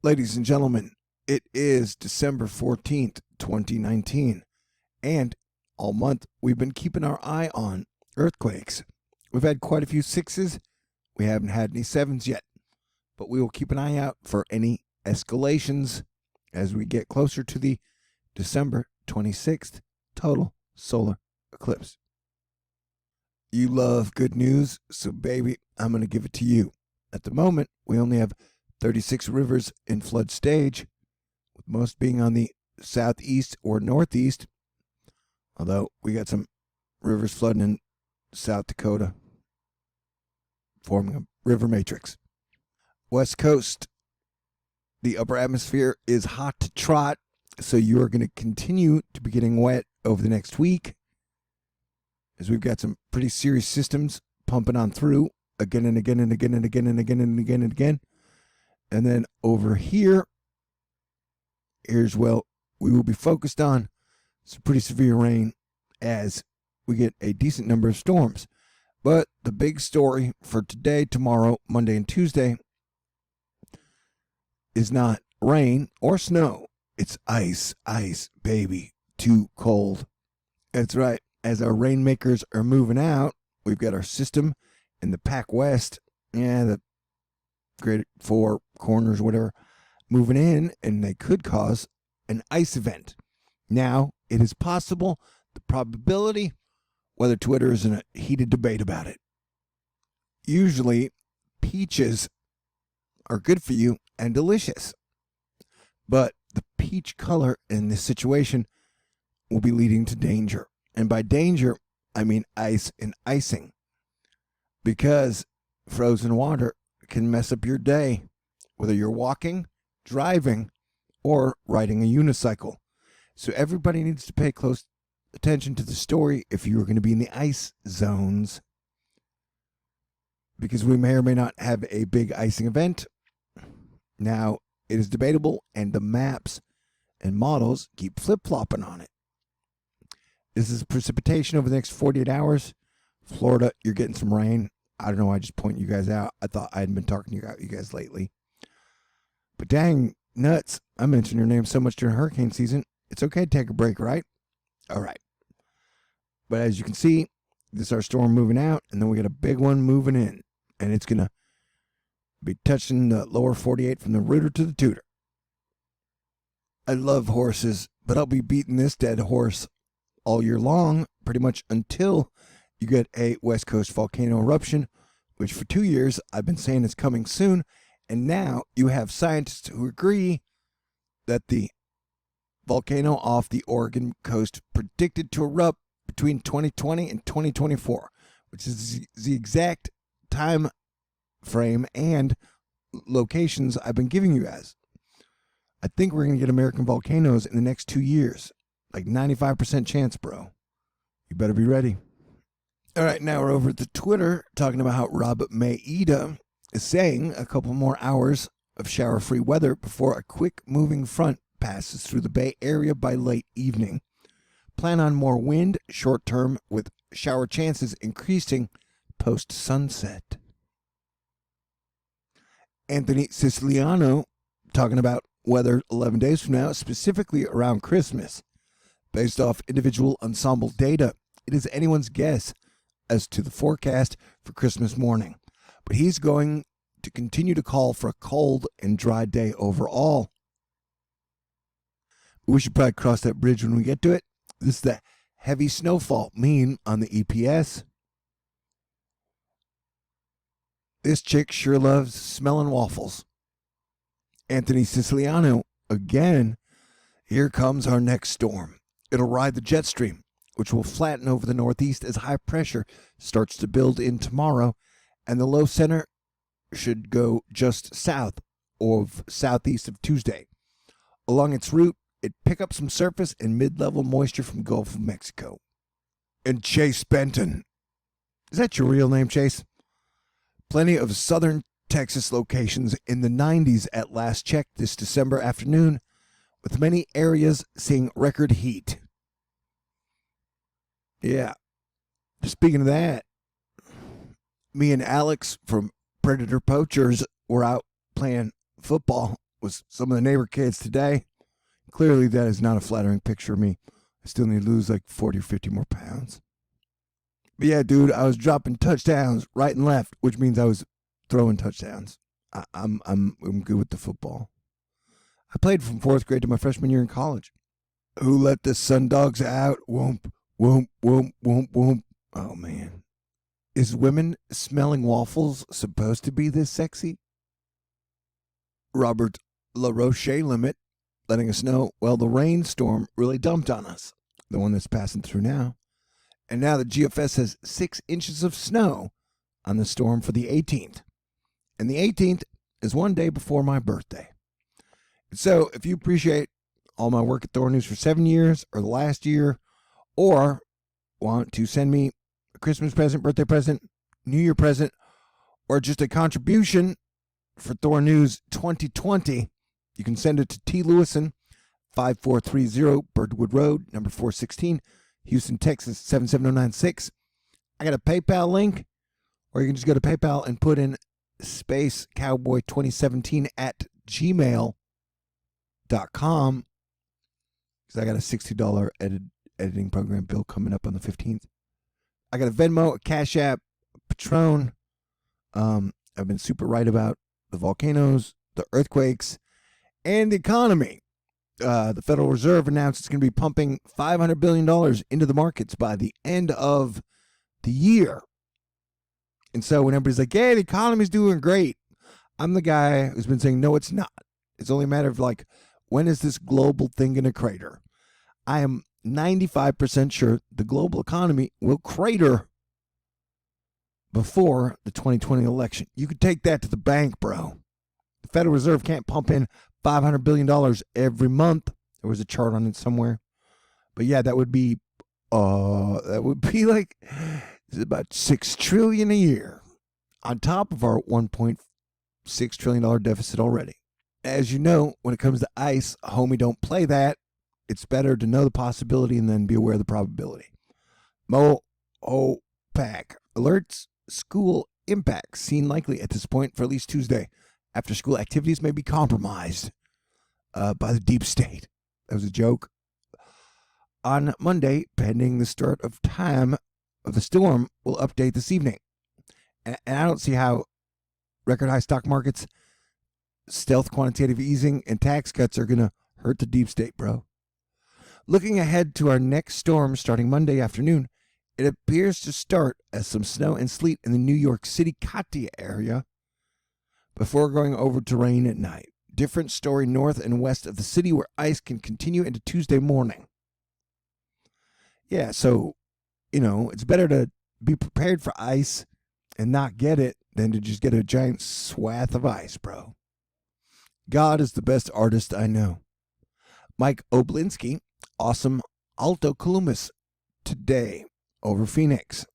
Ladies and gentlemen, it is December 14th, 2019, and all month we've been keeping our eye on earthquakes. We've had quite a few sixes. We haven't had any sevens yet, but we will keep an eye out for any escalations as we get closer to the December 26th total solar eclipse. You love good news, so baby, I'm going to give it to you. At the moment, we only have 36 rivers in flood stage, with most being on the southeast or northeast, although we got some rivers flooding in South Dakota, forming a river matrix. West Coast, the upper atmosphere is hot to trot, so you are going to continue to be getting wet over the next week, as we've got some pretty serious systems pumping on through again and again and again and again and again and again and again. And then over here's well, we will be focused on some pretty severe rain as we get a decent number of storms. But the big story for today, tomorrow, Monday, and Tuesday is not rain or snow. It's ice, baby. Too cold. That's right. As our rainmakers are moving out, we've got our system in the Pac West, the Great Four Corners, whatever, moving in, and they could cause an ice event. Now, it is possible, the probability, whether Twitter is in a heated debate about it. Usually, peaches are good for you and delicious, but the peach color in this situation will be leading to danger. And by danger, I mean ice and icing, because frozen water can mess up your day, whether you're walking, driving, or riding a unicycle. So everybody needs to pay close attention to the story if you are going to be in the ice zones, because we may or may not have a big icing event. Now, it is debatable, and the maps and models keep flip-flopping on it. This is precipitation over the next 48 hours. Florida, you're getting some rain. I don't know, I just point you guys out. I thought I hadn't been talking to you guys lately. But dang nuts, I mentioned your name so much during hurricane season. It's okay to take a break, right? All right. But as you can see, this is our storm moving out, and then we got a big one moving in. And it's going to be touching the lower 48 from the rooter to the tutor. I love horses, but I'll be beating this dead horse all year long, pretty much until you get a West Coast volcano eruption, which for 2 years I've been saying is coming soon. And now you have scientists who agree that the volcano off the Oregon coast predicted to erupt between 2020 and 2024, which is the exact time frame and locations I've been giving you guys. I think we're going to get American volcanoes in the next 2 years. Like 95% chance, bro. You better be ready. All right, now we're over at the Twitter talking about how Rob Maeda is saying a couple more hours of shower-free weather before a quick moving front passes through the Bay Area by late evening. Plan on more wind short-term, with shower chances increasing post-sunset. Anthony Siciliano talking about weather 11 days from now, specifically around Christmas. Based off individual ensemble data, it is anyone's guess as to the forecast for Christmas morning. But he's going to continue to call for a cold and dry day overall. We should probably cross that bridge when we get to it. This is the heavy snowfall meme on the EPS. This chick sure loves smelling waffles. Anthony Siciliano, again, here comes our next storm. It'll ride the jet stream, which will flatten over the northeast as high pressure starts to build in tomorrow, and the low center should go just south of southeast of Tuesday. Along its route, it pick up some surface and mid-level moisture from Gulf of Mexico. And Chase Benton. Is that your real name, Chase? Plenty of southern Texas locations in the 90s at last check this December afternoon, with many areas seeing record heat. Yeah. Speaking of that, me and Alex from Predator Poachers were out playing football with some of the neighbor kids today. Clearly, that is not a flattering picture of me. I still need to lose like 40 or 50 more pounds. But yeah, dude, I was dropping touchdowns right and left, which means I was throwing touchdowns. I'm good with the football. I played from 4th grade to my freshman year in college. Who let the sun dogs out? Whoomp, whoomp, whoomp, whoomp, whoomp. Oh, man. Is women smelling waffles supposed to be this sexy? Robert LaRoche limit letting us know, well, the rainstorm really dumped on us, the one that's passing through now. And now the GFS has 6 inches of snow on the storm for the 18th. And the 18th is one day before my birthday. So if you appreciate all my work at THORnews for 7 years or the last year, or want to send me a Christmas present, birthday present, New Year present, or just a contribution for THORnews 2020, you can send it to T. Lewison, 5430 Birdwood Road, number 416, Houston, Texas, 77096. I got a PayPal link, or you can just go to PayPal and put in space cowboy 2017 at gmail.com, because I got a $60 editing program bill coming up on the 15th. I got a Venmo, a CashApp, a Patron. I've been super right about the volcanoes, the earthquakes, and the economy. The Federal Reserve announced it's going to be pumping $500 billion into the markets by the end of the year. And so when everybody's like, hey, the economy's doing great, I'm the guy who's been saying, no, it's not. It's only a matter of like, when is this global thing going to crater? I am 95% sure the global economy will crater before the 2020 election. You could take that to the bank, bro. The Federal Reserve can't pump in $500 billion every month. There was a chart on it somewhere. But yeah, that would be like about $6 trillion a year on top of our $1.6 trillion deficit already. As you know, when it comes to ice, homie, don't play that. It's better to know the possibility and then be aware of the probability. Pack alerts school impacts seen likely at this point for at least Tuesday. After school activities may be compromised by the deep state. That was a joke. On Monday, pending the start of time of the storm, we'll update this evening. And I don't see how record high stock markets, stealth quantitative easing, and tax cuts are going to hurt the deep state, bro. Looking ahead to our next storm starting Monday afternoon, it appears to start as some snow and sleet in the New York City Katia area before going over to rain at night. Different story north and west of the city where ice can continue into Tuesday morning. Yeah, so, it's better to be prepared for ice and not get it than to just get a giant swath of ice, bro. God is the best artist I know. Mike Oblinsky, awesome Alto Columbus today over Phoenix.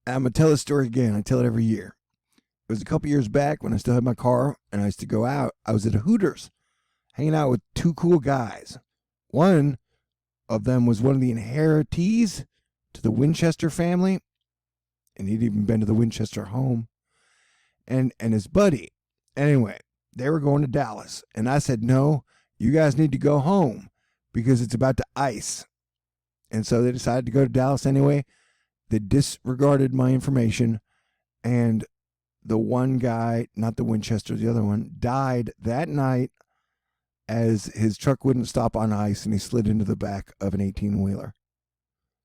I'm going to tell this story again. I tell it every year. It was a couple years back when I still had my car and I used to go out. I was at a Hooters hanging out with 2 cool guys. One of them was one of the inheritees to the Winchester family, and he'd even been to the Winchester home, and his buddy. Anyway, they were going to Dallas, and I said, no, you guys need to go home because it's about to ice. And so they decided to go to Dallas anyway. They disregarded my information, and the one guy, not the Winchester, the other one, died that night as his truck wouldn't stop on ice and he slid into the back of an 18-wheeler.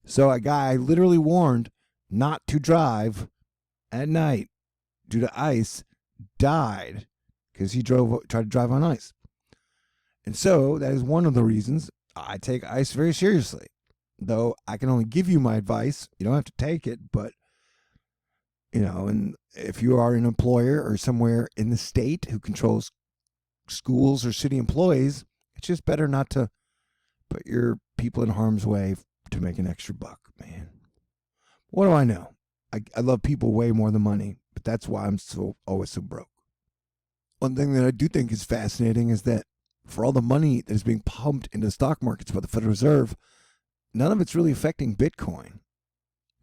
So a guy literally warned not to drive at night due to ice died because he tried to drive on ice. And so that is one of the reasons I take ice very seriously. Though I can only give you my advice. You don't have to take it, but and if you are an employer or somewhere in the state who controls schools or city employees, it's just better not to put your people in harm's way to make an extra buck, man. What do I know? I love people way more than money, but that's why I'm always so broke. One thing that I do think is fascinating is that for all the money that is being pumped into the stock markets by the Federal Reserve, none of it's really affecting Bitcoin.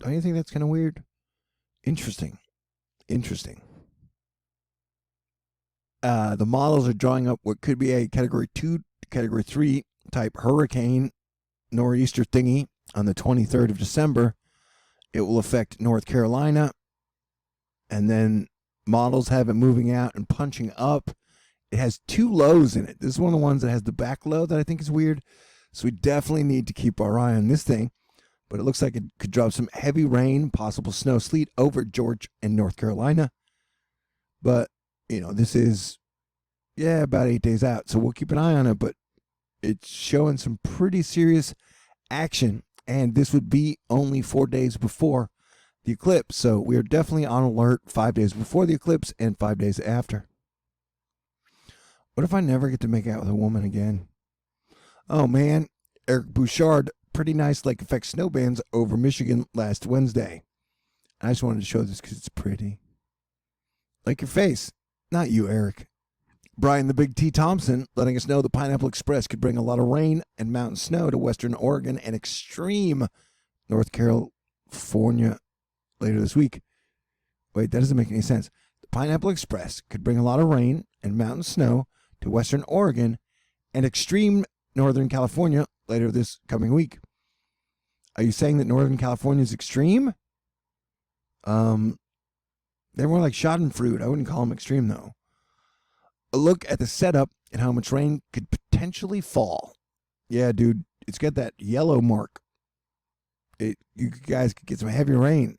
Don't you think that's kind of weird? Interesting. The models are drawing up what could be a Category 2, Category 3 type hurricane nor'easter thingy on the 23rd of December. It will affect North Carolina. And then models have it moving out and punching up. It has 2 lows in it. This is one of the ones that has the back low that I think is weird. So we definitely need to keep our eye on this thing. But it looks like it could drop some heavy rain, possible snow, sleet over Georgia and North Carolina. But, this is, about 8 days out. So we'll keep an eye on it. But it's showing some pretty serious action. And this would be only 4 days before the eclipse. So we are definitely on alert 5 days before the eclipse and 5 days after. What if I never get to make out with a woman again? Oh, man. Eric Bouchard, pretty nice lake effect snow bands over Michigan last Wednesday. I just wanted to show this because it's pretty. Like your face. Not you, Eric. Brian the Big T Thompson letting us know the Pineapple Express could bring a lot of rain and mountain snow to western Oregon and extreme North California later this week. Wait, that doesn't make any sense. The Pineapple Express could bring a lot of rain and mountain snow to western Oregon and extreme Northern California later this coming week. Are you saying that Northern California is extreme? They're more like schadenfreude. I wouldn't call them extreme, though. A look at the setup and how much rain could potentially fall. Yeah, dude, it's got that yellow mark. You guys could get some heavy rain.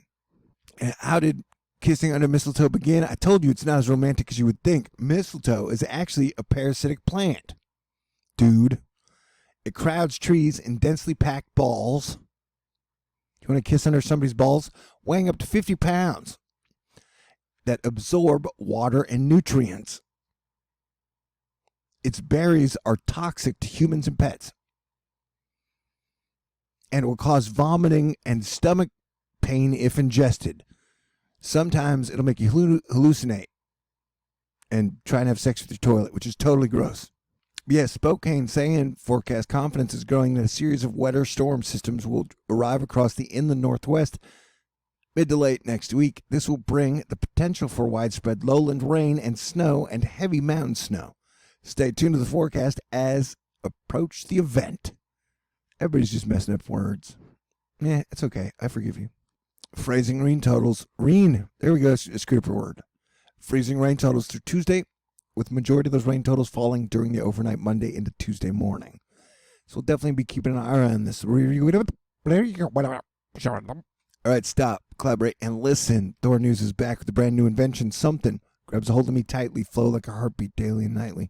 And how did kissing under mistletoe begin? I told you it's not as romantic as you would think. Mistletoe is actually a parasitic plant. Dude, it crowds trees in densely packed balls. You want to kiss under somebody's balls? Weighing up to 50 pounds. That absorb water and nutrients. Its berries are toxic to humans and pets. And will cause vomiting and stomach pain if ingested. Sometimes it'll make you hallucinate and try and have sex with your toilet, which is totally gross. Yes, Spokane saying forecast confidence is growing that a series of wetter storm systems will arrive across the inland northwest mid to late next week. This will bring the potential for widespread lowland rain and snow and heavy mountain snow. Stay tuned to the forecast as approach the event. Everybody's just messing up words. Yeah, it's okay. I forgive you. Freezing rain totals. Rain. There we go. I screwed up a word. Freezing rain totals through Tuesday, with majority of those rain totals falling during the overnight Monday into Tuesday morning. So we'll definitely be keeping an eye on this. All right, stop, collaborate, and listen. THORnews is back with a brand new invention. Something grabs a hold of me tightly, flow like a heartbeat daily and nightly.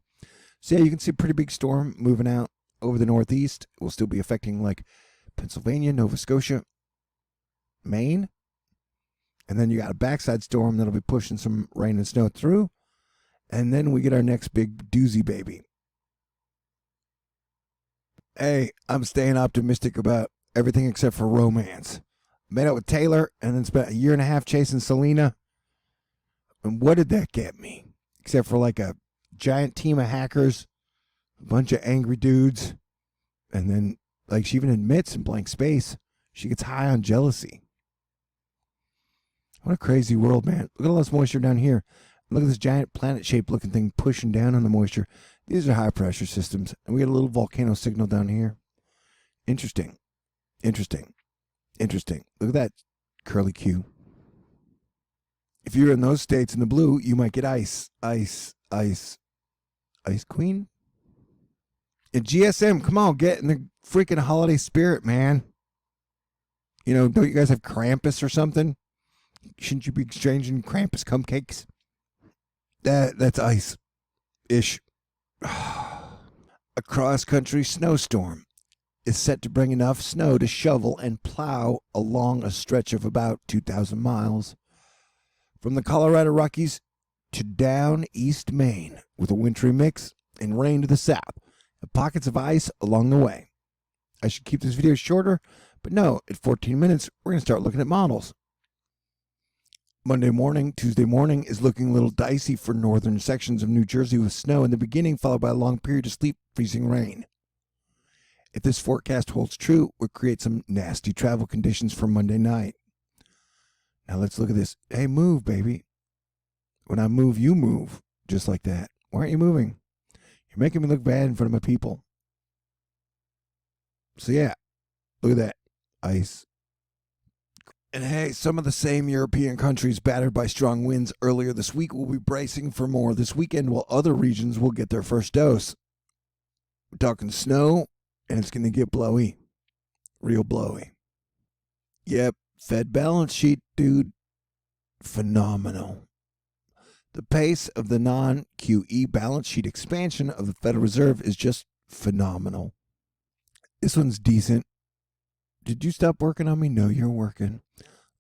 So yeah, you can see a pretty big storm moving out over the northeast. It will still be affecting like Pennsylvania, Nova Scotia, Maine. And then you got a backside storm that'll be pushing some rain and snow through. And then we get our next big doozy baby. Hey, I'm staying optimistic about everything except for romance. Met up with Taylor and then spent a year and a half chasing Selena. And what did that get me? Except for like a giant team of hackers, a bunch of angry dudes. And then, like she even admits in Blank Space, she gets high on jealousy. What a crazy world, man. Look at all this moisture down here. Look at this giant planet-shaped looking thing pushing down on the moisture. These are high-pressure systems. And we got a little volcano signal down here. Interesting. Interesting. Interesting. Look at that curly Q. If you're in those states in the blue, you might get ice. Ice. Ice. Ice Queen? And GSM, come on, get in the freaking holiday spirit, man. You know, don't you guys have Krampus or something? Shouldn't you be exchanging Krampus cupcakes? That's ice-ish. A cross-country snowstorm is set to bring enough snow to shovel and plow along a stretch of about 2,000 miles. From the Colorado Rockies to down East Maine, with a wintry mix and rain to the south, and pockets of ice along the way. I should keep this video shorter, but no, at 14 minutes, we're going to start looking at models. Monday morning, Tuesday morning is looking a little dicey for northern sections of New Jersey with snow in the beginning, followed by a long period of sleet freezing rain. If this forecast holds true, we'll create some nasty travel conditions for Monday night. Now let's look at this. Hey, move, baby. When I move, you move. Just like that. Why aren't you moving? You're making me look bad in front of my people. So yeah, look at that. Ice. And hey, some of the same European countries battered by strong winds earlier this week will be bracing for more this weekend, while other regions will get their first dose. We're talking snow, and it's going to get blowy. Real blowy. Yep, Fed balance sheet, dude. Phenomenal. The pace of the non-QE balance sheet expansion of the Federal Reserve is just phenomenal. This one's decent. Did you stop working on me? No, you're working.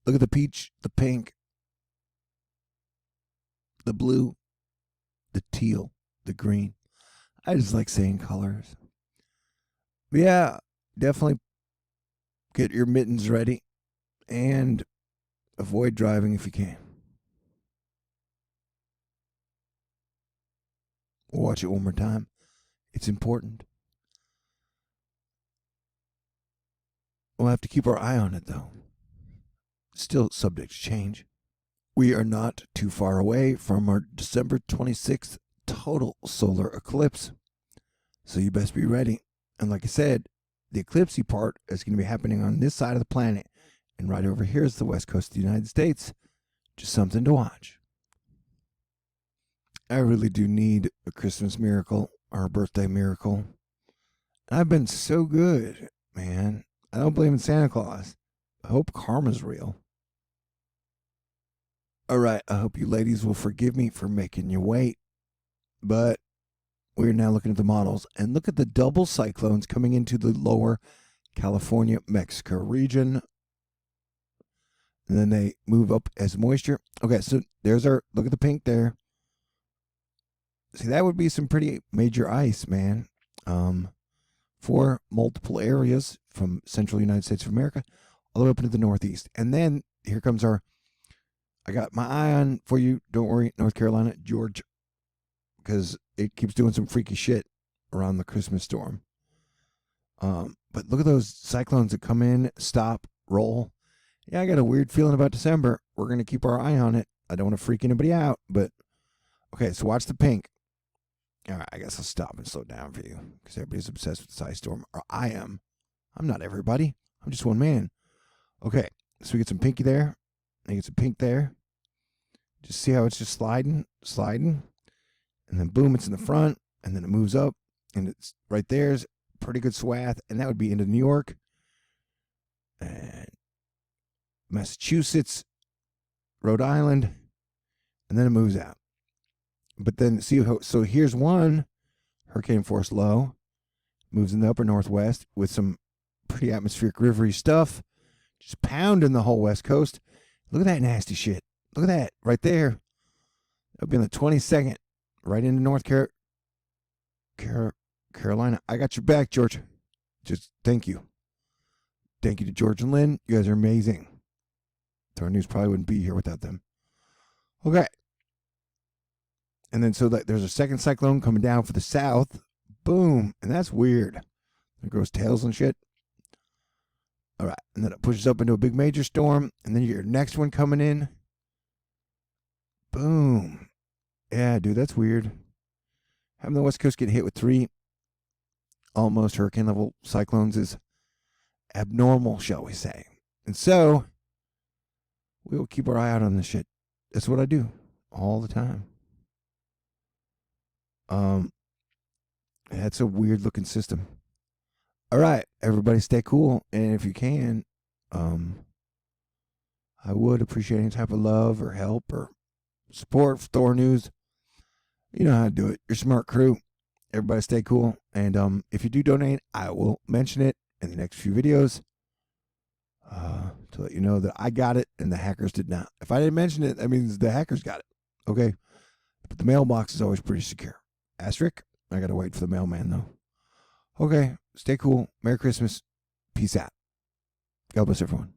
Look at the peach, the pink, the blue, the teal, the green. I just like saying colors. But yeah, definitely get your mittens ready and avoid driving if you can. Watch it one more time. It's important. We'll have to keep our eye on it, though. Still subject to change. We are not too far away from our December 26th total solar eclipse, so you best be ready. And like I said, the eclipsey part is going to be happening on this side of the planet, and right over here is the west coast of the United States. Just something to watch. I really do need a Christmas miracle or a birthday miracle. I've been so good, man. I don't believe in Santa Claus. I hope karma's real. All right, I hope you ladies will forgive me for making you wait. But we're now looking at the models. And look at the double cyclones coming into the lower California, Mexico region. And then they move up as moisture. Okay, so there's our, look at the pink there. See, that would be some pretty major ice, man. For multiple areas from central United States of America all the way up into the Northeast. And then here comes our, I got my eye on for you, don't worry, North Carolina, Georgia, because it keeps doing some freaky shit around the Christmas storm. But look at those cyclones that come in, stop, roll. Yeah, I got a weird feeling about December. We're going to keep our eye on it. I don't want to freak anybody out, but okay, so watch the pink. All right, I guess I'll stop and slow down for you because everybody's obsessed with this ice storm. Or I am. I'm not everybody. I'm just one man. Okay, so we get some pinky there. And get some pink there. Just see how it's just sliding. And then boom, it's in the front. And then it moves up. And it's right there's a pretty good swath. And that would be into New York. And Massachusetts. Rhode Island. And then it moves out. But then see how, so here's one hurricane force low, moves in the upper northwest with some pretty atmospheric rivery stuff, just pounding the whole west coast. Look at that nasty shit. Look at that right there. That'll be on the 22nd, right into North Carolina. I got your back, George. Just thank you. Thank you to George and Lynn. You guys are amazing. THORnews probably wouldn't be here without them. Okay. And then so that there's a second cyclone coming down for the south. Boom. And that's weird. There goes tails and shit. All right. And then it pushes up into a big major storm. And then your next one coming in. Boom. Yeah, dude, that's weird. Having the West Coast get hit with 3 almost hurricane level cyclones is abnormal, shall we say. And so we will keep our eye out on this shit. That's what I do all the time. That's a weird looking system. All right, everybody stay cool. And if you can, I would appreciate any type of love or help or support for THORnews. You know how to do it. You're a smart crew. Everybody stay cool. And if you do donate, I will mention it in the next few videos to let you know that I got it and the hackers did not. If I didn't mention it, that means the hackers got it. Okay? But the mailbox is always pretty secure. Asterisk. I got to wait for the mailman, though. Okay. Stay cool. Merry Christmas. Peace out. God bless everyone.